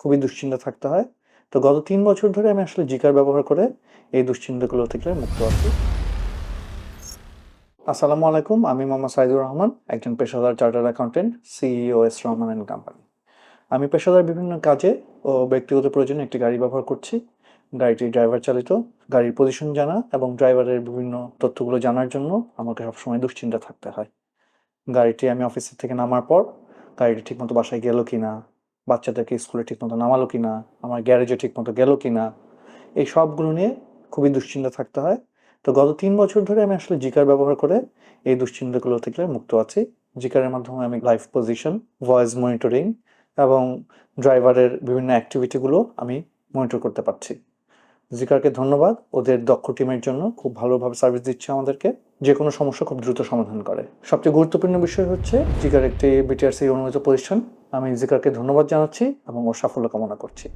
খুবই দুশ্চিন্তা থাকতে হয়। তো গত ৩ বছর ধরে আমি আসলে জিকার ব্যবহার করে এই দুশ্চিন্তাগুলো থেকে মুক্ত আছি। আসসালামু আলাইকুম। আমি মোহাম্মদ সাইদুর রহমান, একজন পেশাদার chartered accountant, CEO S Rahman and company. আমি পেশাদার বিভিন্ন কাজে ও ব্যক্তিগত প্রয়োজনে একটি গাড়ি ব্যবহার করছি। গাড়িটি ড্রাইভার চালিত। গাড়ির পজিশন জানা এবং ড্রাইভারের বিভিন্ন তথ্যগুলো জানার জন্য আমাকে সবসময় দুশ্চিন্তা থাকতে হয়। গাড়িটি আমি অফিসের থেকে নামার পর গাড়িটি ঠিকমতো বাসায় গেল কিনা, বাচ্চাদেরকে স্কুলে ঠিকমতো নামালো কিনা, আমার গ্যারেজে ঠিকমতো গেল কিনা, এই সবগুলো নিয়ে খুবই দুশ্চিন্তা থাকতে হয়। তো গত ৩ বছর ধরে আমি আসলে জিকার ব্যবহার করে এই দুশ্চিন্তাগুলো থেকে মুক্ত আছি। জিকারের মাধ্যমে আমি লাইভ পজিশন, ভয়েস মনিটরিং এবং ড্রাইভারের বিভিন্ন অ্যাক্টিভিটিগুলো আমি মনিটর করতে পারছি। জিকারকে ধন্যবাদ। ওদের দক্ষ টিমের জন্য খুব ভালোভাবে সার্ভিস দিচ্ছে আমাদেরকে। যেকোনো সমস্যা খুব দ্রুত সমাধান করে। সবচেয়ে গুরুত্বপূর্ণ বিষয় হচ্ছে জিকার একটি বিটিআরসি অনুমোদিত প্রতিষ্ঠান। আমি জিকারকে ধন্যবাদ জানাচ্ছি এবং ওর সাফল্য কামনা করছি।